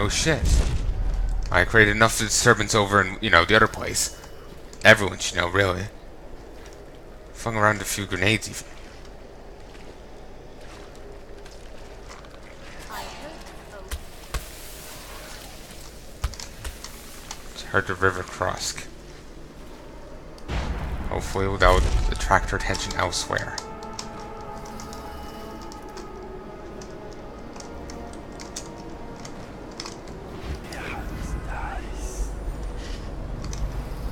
Oh shit. I created enough disturbance over in, you know, the other place. Everyone should know, really. Flung around a few grenades even. Heard the river cross. Hopefully without attract our attention elsewhere.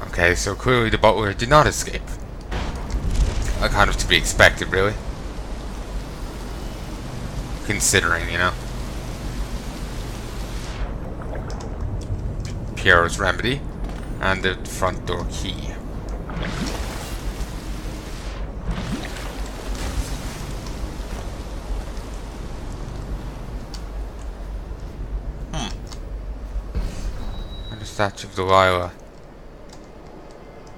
Okay, so clearly the butler did not escape. Kind of to be expected, really. Considering, you know. Pierre's remedy and the front door key. And the statue of Delilah.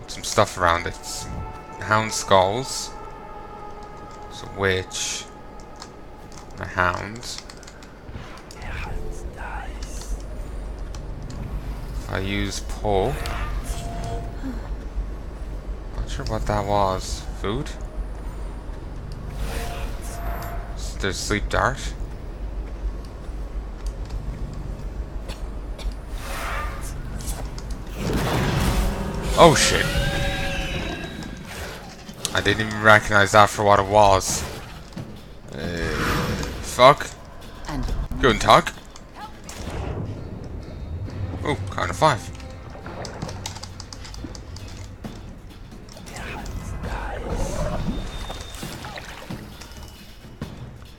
Some stuff around it. Some hound skulls. Some witch. A hound. I use pull. Not sure what that was. Food? There's sleep dart. Oh shit. I didn't even recognize that for what it was. Fuck. Guten Tag. Oh, kind of 5.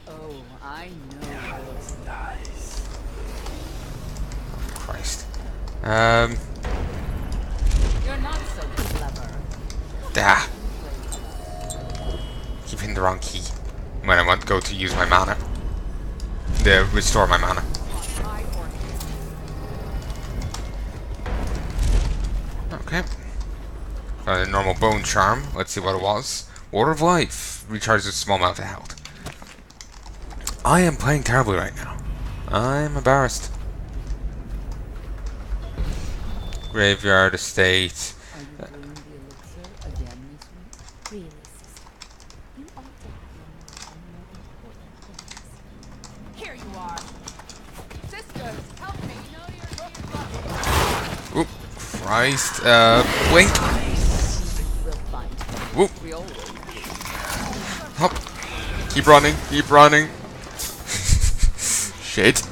Oh, I know those dice. Christ. You're not so clever. Keep hitting the wrong key when I want to go to use my mana. To restore my mana. Okay. Got a normal bone charm. Let's see what it was. Water of life. Recharges a small amount of health. I am playing terribly right now. I'm embarrassed. Graveyard estate. Are you doing the elixir again this week? Really, sister. You ought to have more important things. Here you are. Sisters, help me. You know you're Oop. Christ. Blink. We'll find her. Whoop. We always do. Hop. Keep running. Keep running. Shit.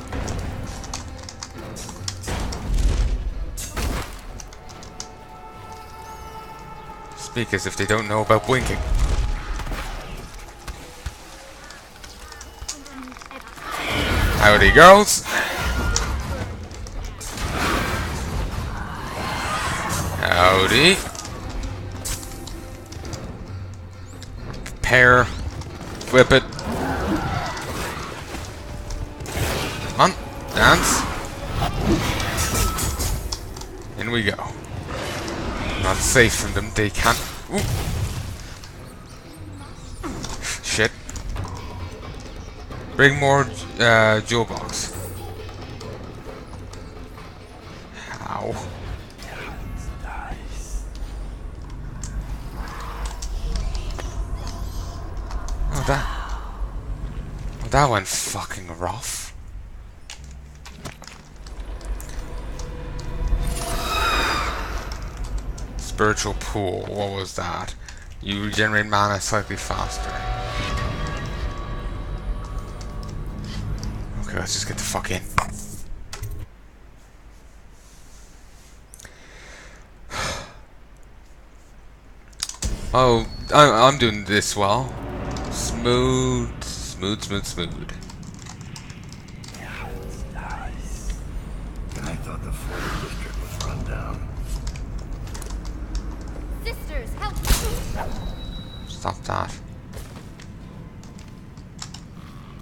Speak as if they don't know about blinking. Howdy, girls. Howdy. Prepare. Flip it. Come on. Dance. In we go. Not safe from them. They can't. Ooh. Shit. Brigmore jewel box. Ow. Oh, that went fucking rough. Spiritual pool. What was that? You regenerate mana slightly faster. Okay, let's just get the fuck in. Oh, I'm doing this well. Smooth, smooth, smooth, smooth. I thought the Florida district was run down. Sisters, help me! Stop that.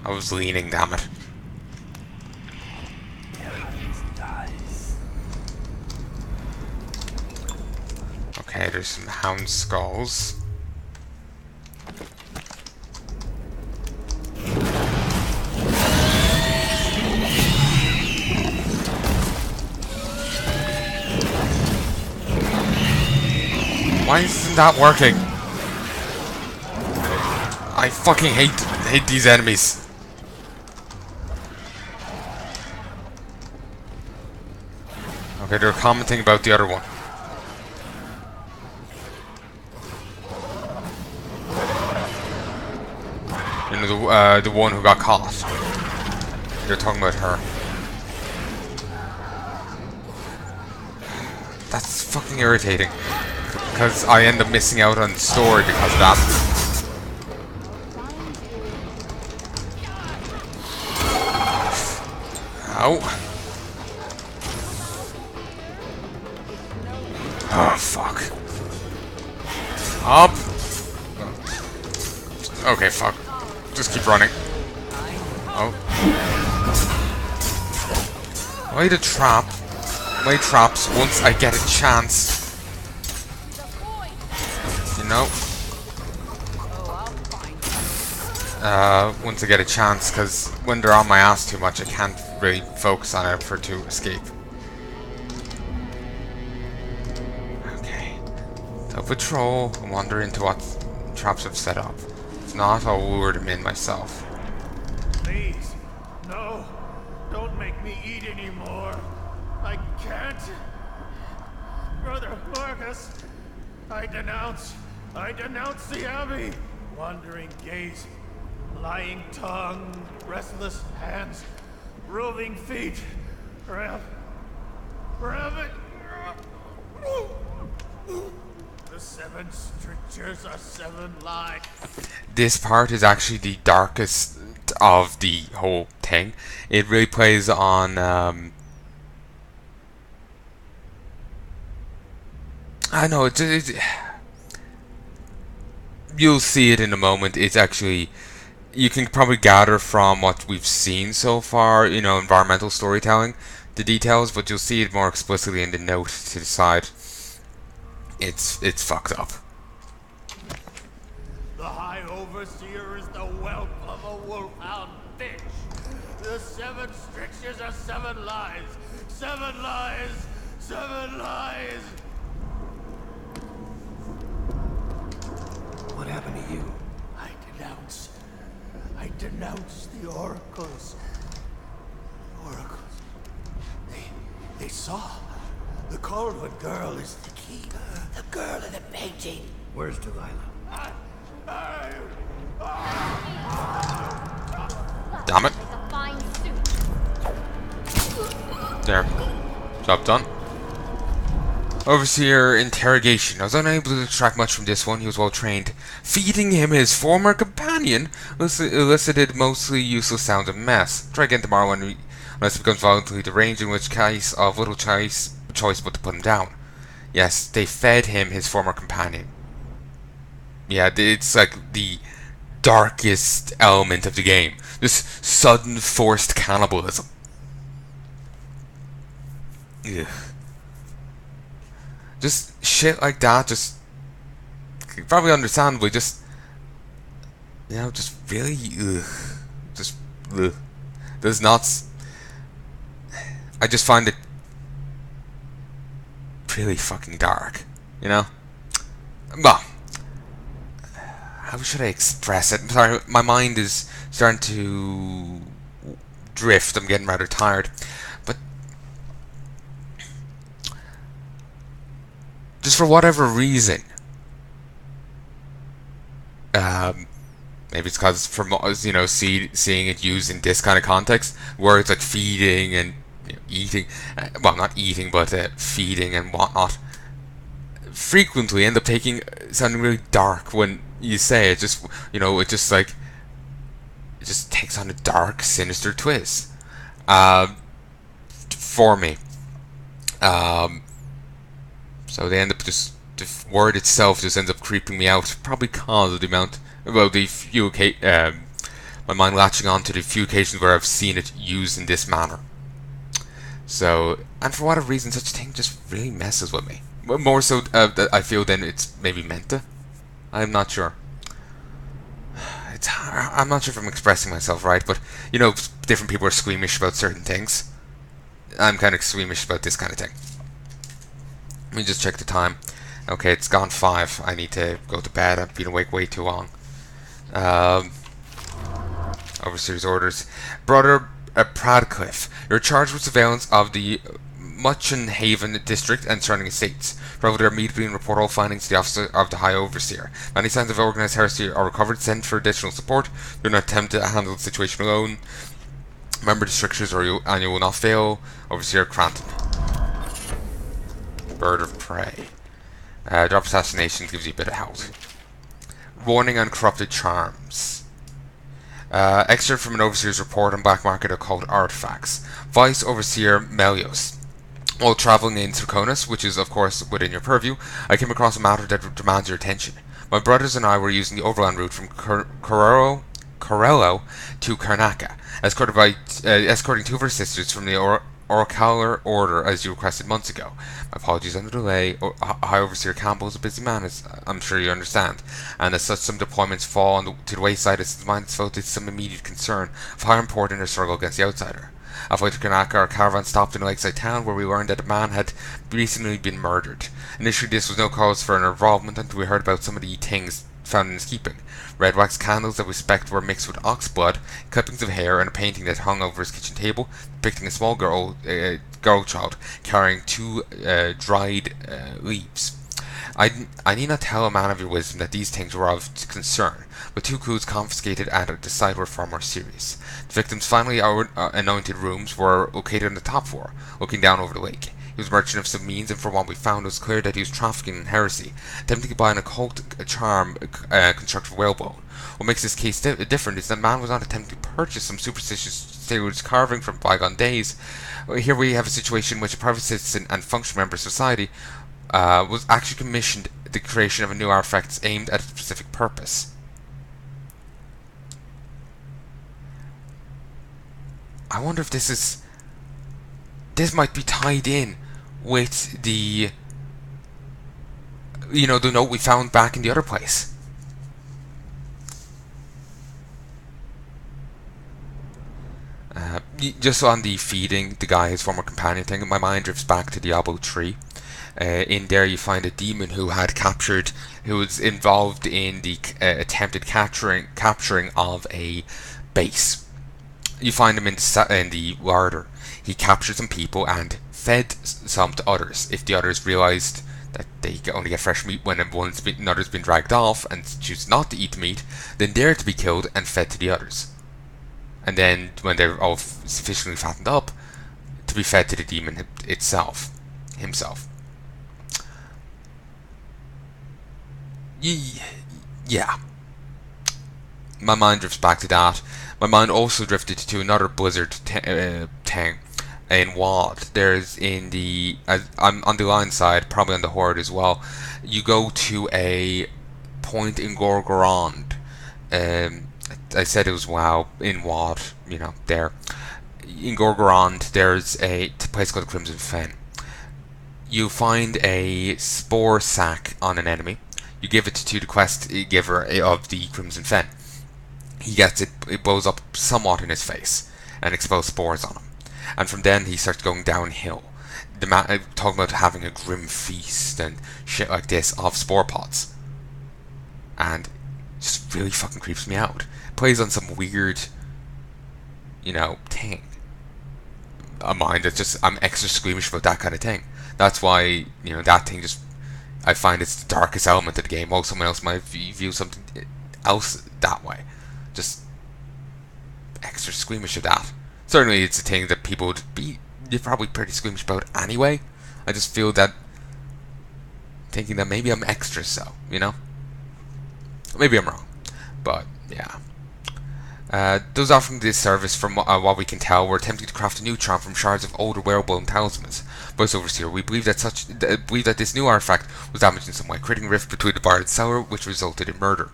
I was leaning, damn it. Okay, there's some hound skulls. Why isn't that working? I fucking hate these enemies. Okay, they're commenting about the other one. You know, the one who got caught. They're talking about her. That's fucking irritating. Because I end up missing out on the story because of that. Ow. Oh, fuck. Up. Okay, fuck. Just keep running. Oh. Why the trap? My traps once I get a chance. You know? Once I get a chance, because when they're on my ass too much, I can't really focus on it for to escape. Okay. So patrol and wander into what traps I've set up. If not, I'll lure them in myself. Please, no. Don't make me eat anymore. I can't. Brother Marcus, I denounce the Abbey. Wandering gaze, lying tongue, restless hands, roving feet. Rabbit. The 7 strictures are 7 lies. This part is actually the darkest of the whole thing. It really plays on I know it's you'll see it in a moment. It's actually, you can probably gather from what we've seen so far, you know, environmental storytelling, the details, but you'll see it more explicitly in the note to the side. It's fucked up. The High Overseer is the whelp of a wolfhound fish. The 7 strictures are 7 lies. 7 lies. 7 lies. What happened to you? I denounce the oracles. Oracles. They saw. The Caldwood girl is the key. The girl in the painting. Where's Delilah? Damn it. Like a fine suit. There. Job done. Overseer interrogation. I was unable to extract much from this one. He was well trained. Feeding him his former companion elicited mostly useless sounds and mess. Try again tomorrow unless it becomes violently deranged, in which case of little choice but to put him down. Yes, they fed him his former companion. Yeah, it's like the darkest element of the game. This sudden forced cannibalism. Ugh. Just shit like that, just probably understandably, just, you know, just really, just, does not. I just find it really fucking dark, you know. Well, how should I express it? I'm sorry, my mind is starting to drift. I'm getting rather tired, but just for whatever reason, maybe it's because from, you know, seeing it used in this kind of context, words like feeding and, you know, eating, well, not eating, but feeding and whatnot, frequently end up sounding really dark when you say it. Just, you know, it just like, it just takes on a dark, sinister twist for me. So they end up just, the word itself just ends up creeping me out, probably because of the amount, well, the few my mind latching on to the few occasions where I've seen it used in this manner. So, and for whatever reason, such a thing just really messes with me. More so, I feel than it's maybe meant to. I'm not sure. I'm not sure if I'm expressing myself right, but, you know, different people are squeamish about certain things. I'm kind of squeamish about this kind of thing. Let me just check the time. Okay, it's gone 5. I need to go to bed. I've been awake way too long. Um, Overseer's orders. Brother Pradcliffe, you're charged with surveillance of the Muchenhaven district and surrounding estates. Travel there immediately and report all findings to the officer of the High Overseer. If any signs of organized heresy are recovered, send for additional support. Do not attempt to handle the situation alone. Remember the strictures or you will not fail. Overseer Cranton. Bird of Prey. Drop assassination gives you a bit of health. Warning on corrupted charms. Excerpt from an overseer's report on black market occult artifacts. Vice Overseer Melios. While travelling in Circonus, which is of course within your purview, I came across a matter that demands your attention. My brothers and I were using the overland route from Corello to Karnaca, escorting 2 of our sisters from the Oracular Order as you requested months ago. My apologies on the delay. High Overseer Campbell is a busy man, as I'm sure you understand, and as such some deployments fall to the wayside as his mind is devoted to some immediate concern of how important our struggle against the outsider. Halfway to Karnaca, our caravan stopped in a lakeside town where we learned that a man had recently been murdered. Initially this was no cause for our involvement until we heard about some of the things found in his keeping. Red wax candles that we suspect were mixed with ox blood, clippings of hair, and a painting that hung over his kitchen table depicting a small girl child carrying 2 dried leaves. I need not tell a man of your wisdom that these things were of concern, but 2 clues confiscated and the side were far more serious. The victim's finally anointed rooms were located on the top floor, looking down over the lake. He was a merchant of some means, and from what we found, it was clear that he was trafficking in heresy, attempting to buy an occult charm constructed of whalebone. What makes this case different is that man was not attempting to purchase some superstitious sailor's carving from bygone days. Here we have a situation in which a private citizen and functional member of society was actually commissioned the creation of a new artifact aimed at a specific purpose. I wonder if this might be tied in with the the note we found back in the other place. Just on the feeding the guy his former companion thing, my mind drifts back to Diablo 3. In there you find a demon who was involved in the attempted capturing of a base. You find him in the larder. He captured some people and fed some to others. If the others realized that they only get fresh meat when another's been dragged off and choose not to eat the meat, then they're to be killed and fed to the others. And then when they're all sufficiently fattened up, to be fed to the demon himself. Yeah. My mind drifts back to that. My mind also drifted to another blizzard thing in Wad. There's I'm on the line side, probably on the Horde as well. You go to a point in Gorgorond. I said it was WoW in Wad, there. In Gorgorond, there's a place called Crimson Fen. You find a spore sack on an enemy. You give it to the quest giver of the Crimson Fen. He gets it, it blows up somewhat in his face and expels spores on him. And from then he starts going downhill. The man talking about having a grim feast and shit like this of spore pods. And just really fucking creeps me out. Plays on some weird, thing. A mind that's just, I'm extra squeamish about that kind of thing. That's why, that thing just, I find it's the darkest element of the game, while someone else might view something else that way. Just extra squeamish of that. Certainly it's a thing that people would be, you're probably pretty squeamish about anyway. I just feel that, thinking that maybe I'm extra so, Maybe I'm wrong. But, yeah. Those offering this service, from what we can tell, were attempting to craft a new charm from shards of older whalebone talismans. Vice Overseer, we believe that this new artifact was damaged in some way, creating a rift between the bar and cellar, which resulted in murder.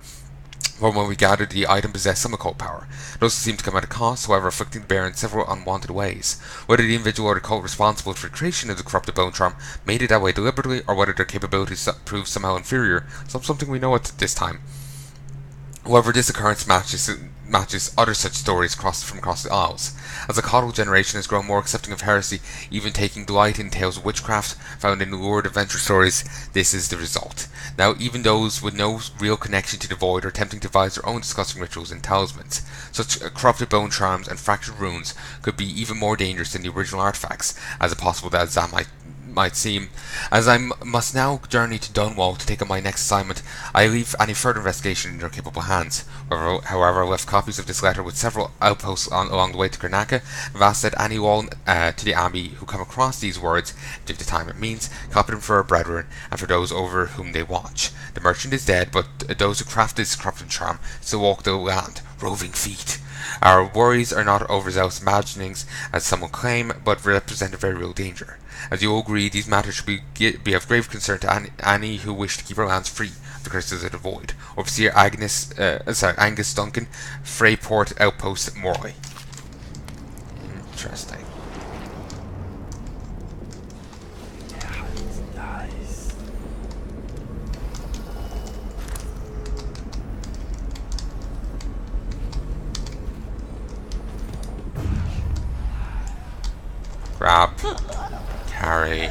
From when we gathered, the item possessed some occult power. It also seemed to come at a cost, however, afflicting the bear in several unwanted ways. Whether the individual or the cult responsible for the creation of the corrupted bone charm made it that way deliberately, or whether their capabilities proved somehow inferior, something we know at this time. However, this occurrence matches matches other such stories from across the Isles. As the coddle generation has grown more accepting of heresy, even taking delight in tales of witchcraft found in lurid adventure stories, this is the result. Now, even those with no real connection to the void are attempting to devise their own disgusting rituals and talismans. Such corrupted bone charms and fractured runes could be even more dangerous than the original artifacts, as impossible as that might seem. As I must now journey to Dunwall to take on my next assignment, I leave any further investigation in your capable hands. However, I left copies of this letter with several outposts along the way to Karnaca, and asked that anyone to the Abbey who come across these words, take the time it means, copy them for our brethren and for those over whom they watch. The merchant is dead, but those who craft this corrupted charm still walk the land, roving feet. Our worries are not overzealous imaginings, as some will claim, but represent a very real danger. As you all agree, these matters should be of grave concern to any who wish to keep our lands free of the curses of the void. Overseer Angus Duncan, Freyport Outpost, Morley. Interesting. Nice. Grab. Carry.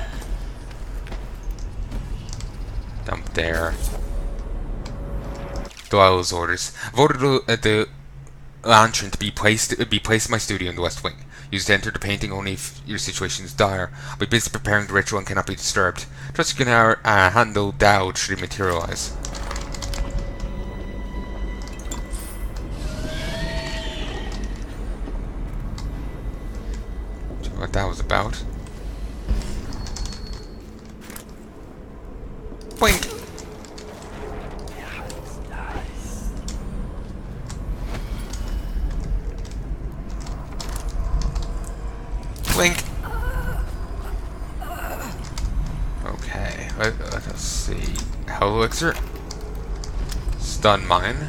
Dump there. Doyle's orders. I've ordered the lantern to be placed in my studio in the West Wing. Use it to enter the painting only if your situation is dire. I'll be busy preparing the ritual and cannot be disturbed. Trust you can handle doubt should it materialize. Do you know what that was about? Boink! Blink! Okay, let us see. Hell elixir. Stun mine.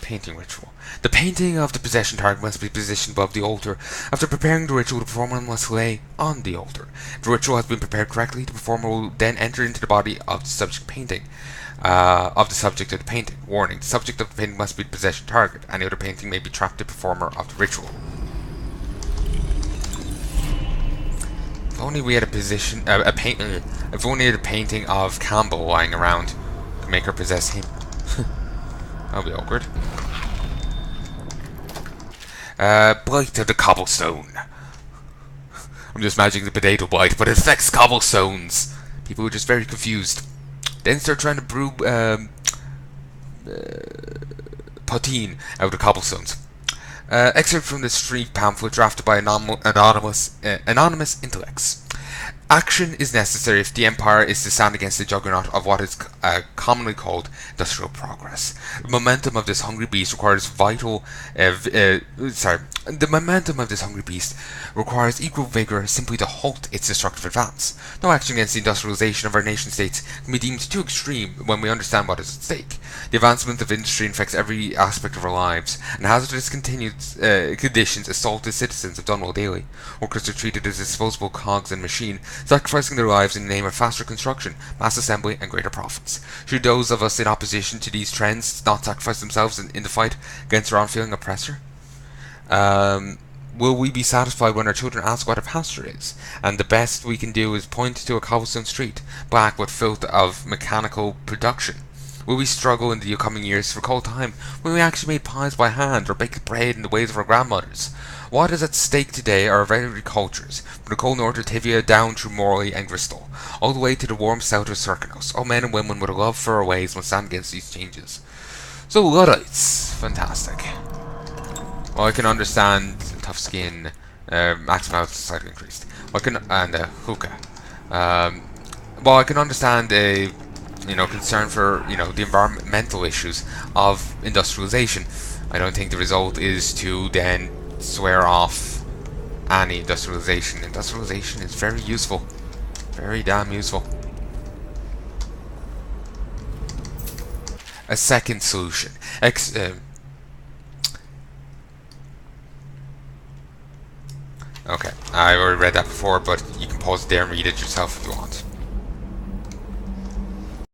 Painting ritual. The painting of the possession target must be positioned above the altar. After preparing the ritual, the performer must lay on the altar. If the ritual has been prepared correctly, the performer will then enter into the body of the subject of the painting. Warning: the subject of the painting must be the possession target. Any other painting may be trapped the performer of the ritual. If only we had if only had a painting of Campbell lying around, could make her possess him. That'll be awkward. Blight of the cobblestone. I'm just imagining the potato blight, but it affects cobblestones. People are just very confused. Then start trying to brew poteen out of cobblestones. Excerpt from the street pamphlet drafted by anonymous intellects. Action is necessary if the Empire is to stand against the juggernaut of what is commonly called industrial progress. The momentum of this hungry beast requires equal vigor simply to halt its destructive advance. No action against the industrialization of our nation-states can be deemed too extreme when we understand what is at stake. The advancement of industry infects every aspect of our lives, and hazardous conditions assault the citizens of Dunwall daily. Workers are treated as disposable cogs in machine, sacrificing their lives in the name of faster construction, mass assembly, and greater profits. Should those of us in opposition to these trends not sacrifice themselves in the fight against our unfeeling oppressor? Will we be satisfied when our children ask what a pasture is, and the best we can do is point to a cobblestone street, black with filth of mechanical production? Will we struggle in the coming years to recall time when we actually made pies by hand or baked bread in the ways of our grandmothers? What is at stake today are our very cultures, from the cold north of Tivia down through Morley and Bristol, all the way to the warm south of Serkanos. All men and women with a love for our ways must stand against these changes. So Luddites, fantastic. Well, I can understand tough skin, maximum health slightly increased. And hookah. Well, I can understand a concern for the environmental issues of industrialization. I don't think the result is to then swear off any industrialization. Industrialization is very useful, very damn useful. A second solution. Okay, I've already read that before, but you can pause it there and read it yourself if you want.